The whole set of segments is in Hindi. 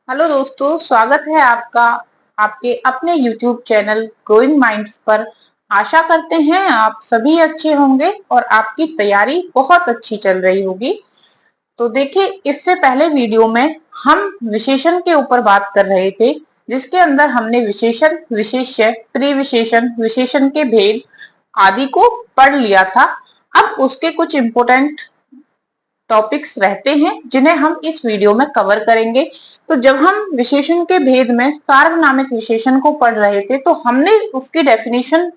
हेलो दोस्तों, स्वागत है आपका आपके अपने YouTube चैनल ग्रोइंग माइंड्स पर। आशा करते हैं आप सभी अच्छे होंगे और आपकी तैयारी बहुत अच्छी चल रही होगी। तो देखिए, इससे पहले वीडियो में हम विशेषण के ऊपर बात कर रहे थे, जिसके अंदर हमने विशेषण, विशेष्य, प्रिविशेषण, विशेषण के भेद आदि को पढ़ लिया था। अब उसके कुछ इंपॉर्टेंट टॉपिक्स रहते हैं जिन्हें हम इस वीडियो में कवर करेंगे। तो जब हम विशेषण के भेद में सार्वनामिक विशेषण को पढ़ रहे थे तो हमने उसकी डेफिनेशन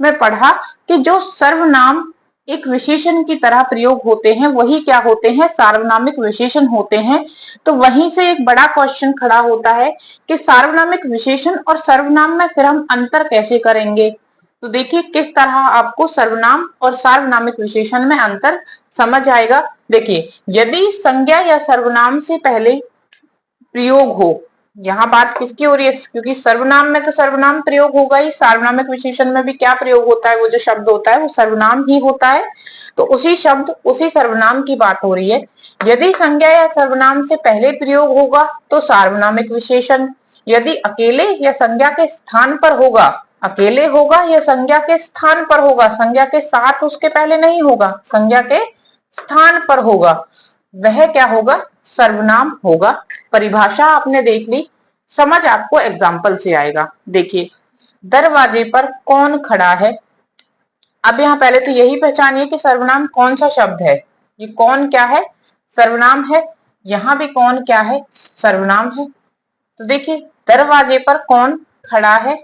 में पढ़ा कि जो सर्वनाम एक विशेषण की तरह प्रयोग होते हैं वही क्या होते हैं, सार्वनामिक विशेषण होते हैं। तो वहीं से एक बड़ा क्वेश्चन खड़ा होता है कि सार्वनामिक विशेषण और सर्वनाम में फिर हम अंतर कैसे करेंगे। तो देखिए किस तरह आपको सर्वनाम और सार्वनामिक विशेषण में अंतर समझ आएगा। देखिए, यदि संज्ञा या सर्वनाम से पहले प्रयोग हो, यहाँ बात किसकी हो रही है, क्योंकि सर्वनाम में तो सर्वनाम प्रयोग होगा ही, सार्वनामिक विशेषण में भी क्या प्रयोग होता है, वो जो शब्द होता है वो सर्वनाम ही होता है। तो उसी शब्द उसी सर्वनाम की बात हो रही है। यदि संज्ञा या सर्वनाम से पहले प्रयोग होगा तो सार्वनामिक विशेषण, यदि अकेले या संज्ञा के स्थान पर होगा, अकेले होगा या संज्ञा के स्थान पर होगा, संज्ञा के साथ उसके पहले नहीं होगा, संज्ञा के स्थान पर होगा, वह क्या होगा, सर्वनाम होगा। परिभाषा आपने देख ली, समझ आपको एग्जाम्पल से आएगा। देखिए, दरवाजे पर कौन खड़ा है। अब यहाँ पहले तो यही पहचानिए कि सर्वनाम कौन सा शब्द है। ये कौन क्या है, सर्वनाम है। यहाँ भी कौन क्या है, सर्वनाम है। तो देखिए, दरवाजे पर कौन खड़ा है,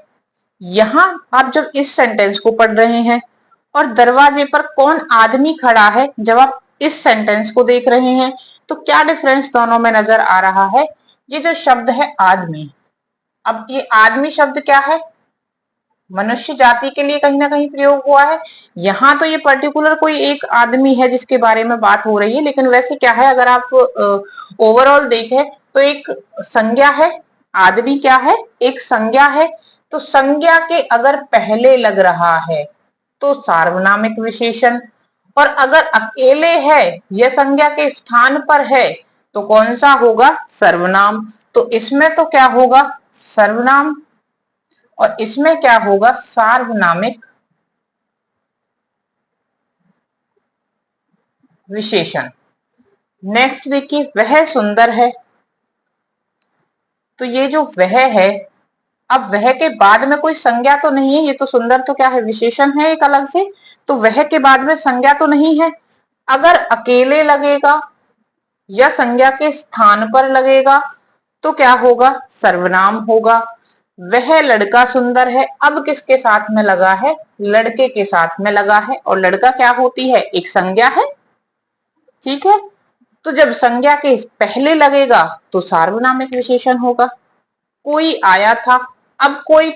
यहाँ आप जब इस सेंटेंस को पढ़ रहे हैं, और दरवाजे पर कौन आदमी खड़ा है जब आप इस सेंटेंस को देख रहे हैं, तो क्या डिफरेंस दोनों में नजर आ रहा है। ये जो शब्द है आदमी, अब ये आदमी शब्द क्या है, मनुष्य जाति के लिए कहीं ना कहीं प्रयोग हुआ है। यहाँ तो ये पर्टिकुलर कोई एक आदमी है जिसके बारे में बात हो रही है, लेकिन वैसे क्या है, अगर आप ओवरऑल देखें तो एक संज्ञा है। आदमी क्या है, एक संज्ञा है। तो संज्ञा के अगर पहले लग रहा है तो सार्वनामिक विशेषण, और अगर अकेले है यह संज्ञा के स्थान पर है तो कौन सा होगा, सर्वनाम। तो इसमें तो क्या होगा, सर्वनाम, और इसमें क्या होगा, सार्वनामिक विशेषण। नेक्स्ट देखिए, वह सुंदर है। तो ये जो वह है, अब वह के बाद में कोई संज्ञा तो नहीं है, ये तो सुंदर तो क्या है, विशेषण है एक अलग से। तो वह के बाद में संज्ञा तो नहीं है। अगर अकेले लगेगा या संज्ञा के स्थान पर लगेगा तो क्या होगा, सर्वनाम होगा। वह लड़का सुंदर है, अब किसके साथ में लगा है, लड़के के साथ में लगा है, और लड़का क्या होती है, एक संज्ञा है। ठीक है, तो जब संज्ञा के पहले लगेगा तो सार्वनामिक विशेषण होगा। कोई आया था, अब कोई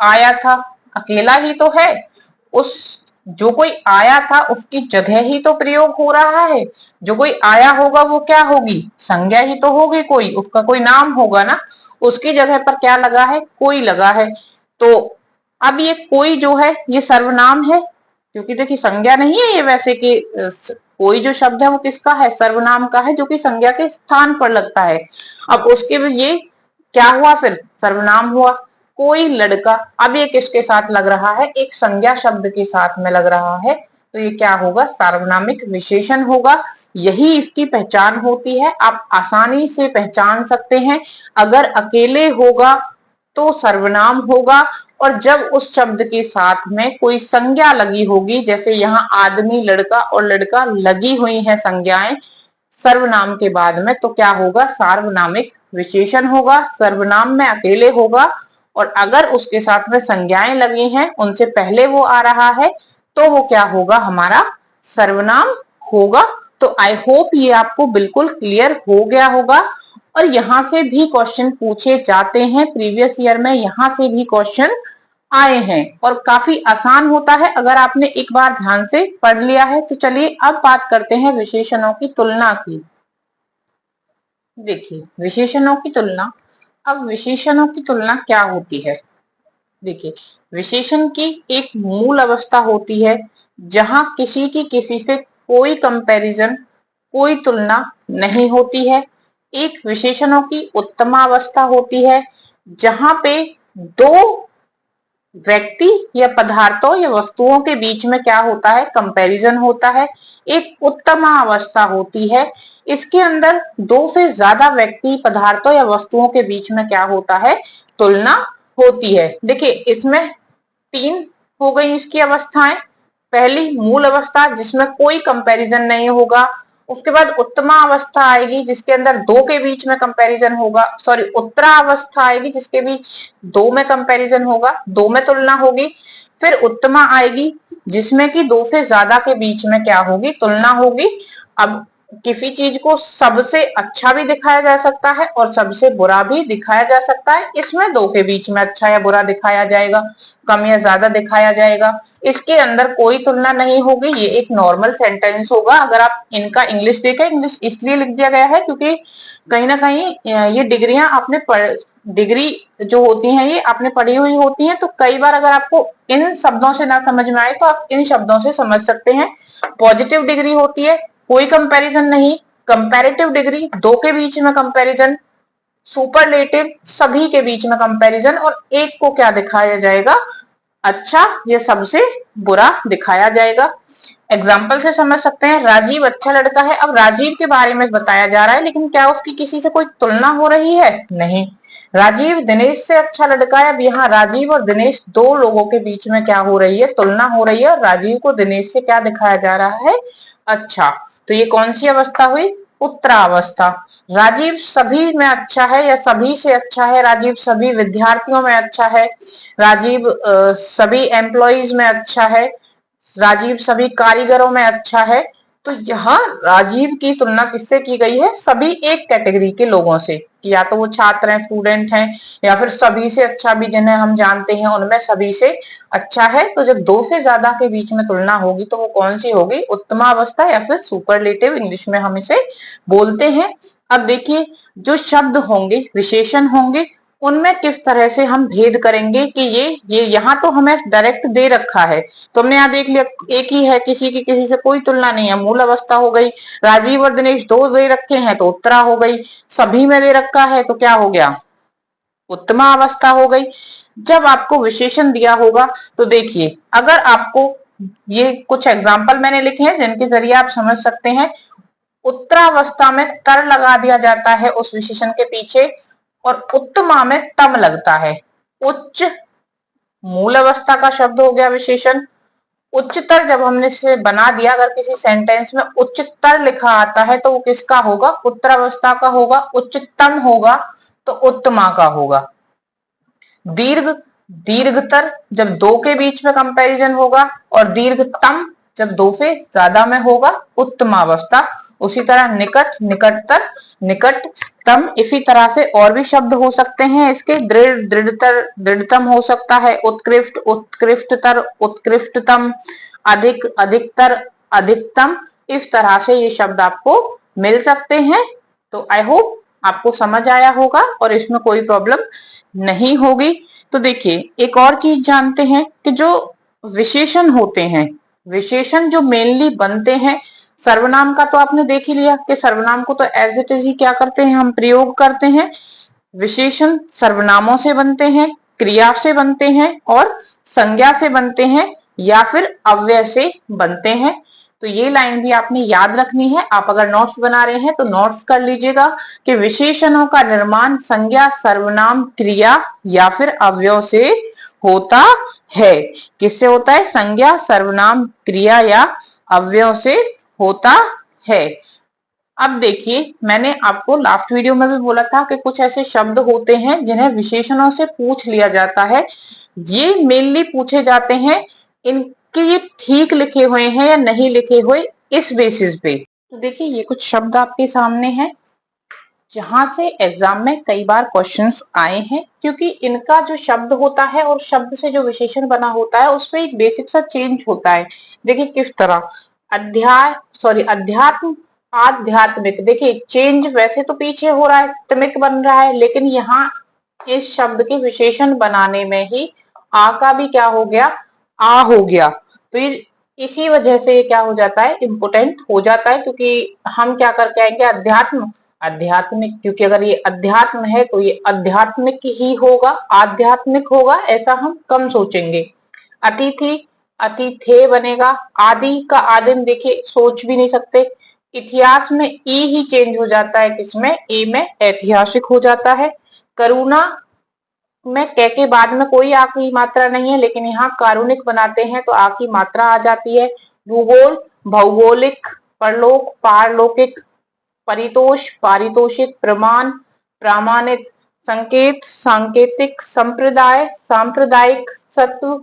आया था अकेला ही तो है, उस जो कोई आया था उसकी जगह ही तो प्रयोग हो रहा है। जो कोई आया होगा वो क्या होगी, संज्ञा ही तो होगी, कोई उसका कोई नाम होगा ना, उसकी जगह पर क्या लगा है, कोई लगा है। तो अब ये कोई जो है ये सर्वनाम है, क्योंकि देखिए संज्ञा नहीं है ये, वैसे कि कोई जो शब्द है वो किसका है, सर्वनाम का है, जो कि संज्ञा के स्थान पर लगता है। अब उसके ये क्या हुआ, फिर सर्वनाम हुआ। कोई लड़का, अब ये किसके साथ लग रहा है, एक संज्ञा शब्द के साथ में लग रहा है, तो ये क्या होगा, सार्वनामिक विशेषण होगा। यही इसकी पहचान होती है, आप आसानी से पहचान सकते हैं। अगर अकेले होगा तो सर्वनाम होगा, और जब उस शब्द के साथ में कोई संज्ञा लगी होगी, जैसे यहाँ आदमी, लड़का और लड़का लगी हुई है संज्ञाएं सर्वनाम के बाद में, तो क्या होगा, सार्वनामिक विशेषण होगा। सर्वनाम में अकेले होगा, और अगर उसके साथ में संज्ञाएं लगी हैं, उनसे पहले वो आ रहा है, तो वो क्या होगा, हमारा सर्वनाम होगा। तो आई होप ये आपको बिल्कुल क्लियर हो गया होगा। और यहाँ से भी क्वेश्चन पूछे जाते हैं, प्रीवियस ईयर में यहाँ से भी क्वेश्चन आए हैं, और काफी आसान होता है अगर आपने एक बार ध्यान से पढ़ लिया है। तो चलिए अब बात करते हैं विशेषणों की तुलना की। देखिए, विशेषणों की तुलना, अब विशेषणों की तुलना क्या होती है। देखिए, विशेषण की एक मूल अवस्था होती है जहां किसी की किसी से कोई कंपैरिजन, कोई तुलना नहीं होती है। एक विशेषणों की उत्तमावस्था होती है जहां पे दो व्यक्ति या पदार्थों या वस्तुओं के बीच में क्या होता है, कंपैरिजन होता है। एक उत्तमा अवस्था होती है, इसके अंदर दो से ज्यादा व्यक्ति, पदार्थों या वस्तुओं के बीच में क्या होता है, तुलना होती है। देखिए इसमें तीन हो गई इसकी अवस्थाएं। पहली मूल अवस्था जिसमें कोई कंपैरिजन नहीं होगा, उसके बाद उत्तमा अवस्था आएगी जिसके अंदर दो के बीच में कंपैरिजन होगा, सॉरी उत्तरा अवस्था आएगी जिसके बीच दो में कंपैरिजन होगा, दो में तुलना होगी। फिर उत्तमा आएगी जिसमें कि दो से ज्यादा के बीच में क्या होगी, तुलना होगी। अब किसी चीज को सबसे अच्छा भी दिखाया जा सकता है और सबसे बुरा भी दिखाया जा सकता है, इसमें दो के बीच में अच्छा या बुरा दिखाया जाएगा, कम या ज्यादा दिखाया जाएगा। इसके अंदर कोई तुलना नहीं होगी, ये एक नॉर्मल सेंटेंस होगा। अगर आप इनका इंग्लिश देखें, इंग्लिश इसलिए लिख दिया गया है क्योंकि कहीं ना कहीं ये डिग्रियां आपने डिग्री जो होती हैं ये आपने पढ़ी हुई होती हैं, तो कई बार अगर आपको इन शब्दों से ना समझ में आए तो आप इन शब्दों से समझ सकते हैं। पॉजिटिव डिग्री होती है कोई कंपैरिजन नहीं, कंपैरेटिव डिग्री दो के बीच में कंपैरिजन, सुपरलेटिव सभी के बीच में कंपैरिजन, और एक को क्या दिखाया जाएगा, अच्छा या सबसे बुरा दिखाया जाएगा। एग्जाम्पल से समझ सकते हैं, राजीव अच्छा लड़का है। अब राजीव के बारे में बताया जा रहा है, लेकिन क्या उसकी किसी से कोई तुलना हो रही है, नहीं। राजीव दिनेश से अच्छा लड़का है। अब यहाँ राजीव और दिनेश दो लोगों के बीच में क्या हो रही है, तुलना हो रही है, और राजीव को दिनेश से क्या दिखाया जा रहा है, अच्छा। तो ये कौन सी अवस्था हुई, उत्तरावस्था। राजीव सभी में अच्छा है या सभी से अच्छा है, राजीव सभी विद्यार्थियों में अच्छा है, राजीव सभी एम्प्लॉइज में अच्छा है, राजीव सभी कारीगरों में अच्छा है। तो यहाँ राजीव की तुलना किससे की गई है, सभी एक कैटेगरी के लोगों से, या तो वो छात्र हैं, स्टूडेंट हैं, या फिर सभी से अच्छा भी जिन्हें हम जानते हैं उनमें सभी से अच्छा है। तो जब दो से ज्यादा के बीच में तुलना होगी तो वो कौन सी होगी, उत्तमावस्था या फिर सुपरलेटिव, इंग्लिश में हम इसे बोलते हैं। अब देखिए जो शब्द होंगे, विशेषण होंगे, उनमें किस तरह से हम भेद करेंगे कि ये यहाँ तो हमें डायरेक्ट दे रखा है, तो हमने यहाँ देख लिया एक ही है, किसी की किसी से कोई तुलना नहीं है, मूल अवस्था हो गई। राजीव और दिनेश दो दे रखे हैं तो उत्तरा हो गई, सभी में दे रखा है तो क्या हो गया, उत्तमा अवस्था हो गई। जब आपको विशेषण दिया होगा तो देखिए, अगर आपको ये कुछ एग्जाम्पल मैंने लिखे हैं जिनके जरिए आप समझ सकते हैं। उत्तरावस्था में तर लगा दिया जाता है उस विशेषण के पीछे, और उत्तमा में तम लगता है। उच्च मूल अवस्था का शब्द हो गया विशेषण। उच्चतर जब हमने इसे बना दिया, अगर किसी सेंटेंस में उच्चतर लिखा आता है तो वो किसका होगा, उत्तरावस्था का होगा। उच्चतम होगा तो उत्तमा का होगा। दीर्घ, दीर्घतर जब दो के बीच में कंपैरिजन होगा, और दीर्घतम जब दो से ज्यादा में होगा, उत्तमावस्था। उसी तरह निकट, निकटतर, निकटतम। इसी तरह से और भी शब्द हो सकते हैं इसके, दृढ़, दृढ़तर, दृढ़तम हो सकता है, उत्कृष्ट, उत्कृष्टतर, उत्कृष्टतम, अधिक, अधिकतर, अधिकतम। इस तरह से ये शब्द आपको मिल सकते हैं। तो आई होप आपको समझ आया होगा और इसमें कोई प्रॉब्लम नहीं होगी। तो देखिए एक और चीज जानते हैं कि जो विशेषण होते हैं, विशेषण जो मेनली बनते हैं, सर्वनाम का तो आपने देख ही लिया कि सर्वनाम को तो एज इट इज ही क्या करते हैं, हम प्रयोग करते हैं। विशेषण सर्वनामों से बनते हैं, क्रिया से बनते हैं, और संज्ञा से बनते हैं, या फिर अव्यय से बनते हैं। तो ये लाइन भी आपने याद रखनी है। आप अगर नोट्स बना रहे हैं तो नोट्स कर लीजिएगा कि विशेषणों का निर्माण संज्ञा, सर्वनाम, क्रिया या फिर अव्यय से होता है। किससे होता है, संज्ञा, सर्वनाम, क्रिया या अव्यय से होता है। अब देखिए मैंने आपको लास्ट वीडियो में भी बोला था कि कुछ ऐसे शब्द होते हैं जिन्हें विशेषणों से पूछ लिया जाता है। ये मेनली पूछे जाते हैं इनके ये ठीक लिखे हुए हैं या नहीं लिखे हुए, इस बेसिस पे। तो देखिए ये कुछ शब्द आपके सामने हैं जहां से एग्जाम में कई बार क्वेश्चंस आए हैं, क्योंकि इनका जो शब्द होता है और शब्द से जो विशेषण बना होता है उसमें एक बेसिक सा चेंज होता है। देखिए किस तरह, अध्यात्म, आध्यात्मिक। देखिए चेंज वैसे तो पीछे हो रहा है, त्मिक बन रहा है, लेकिन यहाँ इस शब्द के विशेषण बनाने में ही आ का भी क्या हो गया, आ हो गया। तो ये इसी वजह से ये क्या हो जाता है, इम्पोर्टेंट हो जाता है, क्योंकि हम क्या करके आएंगे, अध्यात्म आध्यात्मिक, क्योंकि अगर ये अध्यात्म है तो ये आध्यात्मिक ही होगा, आध्यात्मिक होगा ऐसा हम कम सोचेंगे। अतिथि, अतिथे बनेगा। आदि का आदिम देखिए सोच भी नहीं सकते। इतिहास में ई ही चेंज हो जाता है, किसमें, ए में, ऐतिहासिक हो जाता है। करुणा में क के बाद में कोई आ की मात्रा नहीं है, लेकिन यहाँ कारुणिक बनाते हैं तो आ की मात्रा आ जाती है। भूगोल, भौगोलिक, परलोक, पारलौकिक, परितोष, पारितोषिक, प्रमाण, प्रामाणिक, संकेत, सांकेतिक, संप्रदाय, सांप्रदायिक, सत्व,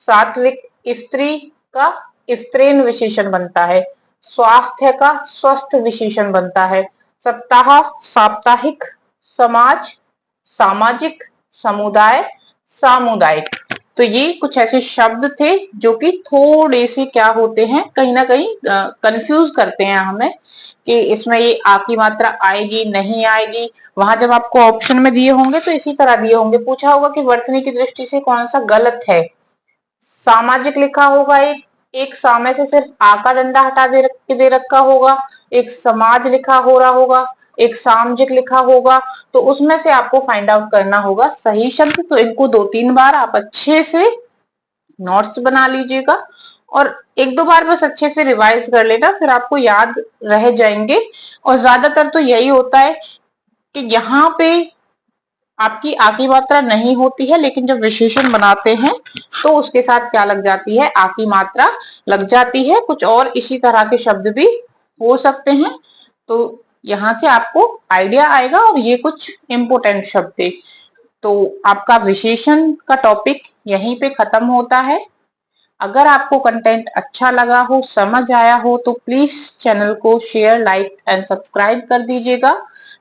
सात्विक, स्त्री का स्त्रीन विशेषण बनता है। स्वास्थ्य का स्वस्थ विशेषण बनता है। सप्ताह, साप्ताहिक, समाज, सामाजिक, समुदाय, सामुदायिक। तो ये कुछ ऐसे शब्द थे जो कि थोड़े से क्या होते हैं, कहीं ना कहीं कंफ्यूज करते हैं हमें कि इसमें ये आ की मात्रा आएगी नहीं आएगी। वहां जब आपको ऑप्शन में दिए होंगे तो इसी तरह दिए होंगे, पूछा होगा कि वर्तनी की दृष्टि से कौन सा गलत है। सामाजिक लिखा होगा, एक सामने से सिर्फ आ का डंडा हटा दे रखा होगा, एक समाज लिखा हो रहा होगा, एक सामाजिक लिखा होगा, तो उसमें से आपको फाइंड आउट करना होगा सही शब्द। तो इनको 2-3 बार आप अच्छे से नोट्स बना लीजिएगा और 1-2 बार बस अच्छे से रिवाइज कर लेना, फिर आपको याद रह जाएंगे। और ज्यादातर तो यही होता है कि यहाँ पे आपकी आ की मात्रा नहीं होती है, लेकिन जब विशेषण बनाते हैं तो उसके साथ क्या लग जाती है, आ की मात्रा लग जाती है। कुछ और इसी तरह के शब्द भी हो सकते हैं, तो यहाँ से आपको आइडिया आएगा। और ये कुछ इंपोर्टेंट शब्द थे। तो आपका विशेषण का टॉपिक यहीं पे खत्म होता है। अगर आपको कंटेंट अच्छा लगा हो, समझ आया हो, तो प्लीज चैनल को शेयर, लाइक एंड सब्सक्राइब कर दीजिएगा।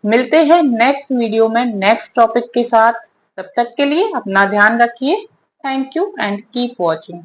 मिलते हैं नेक्स्ट वीडियो में नेक्स्ट टॉपिक के साथ। तब तक के लिए अपना ध्यान रखिए। Thank you and keep watching.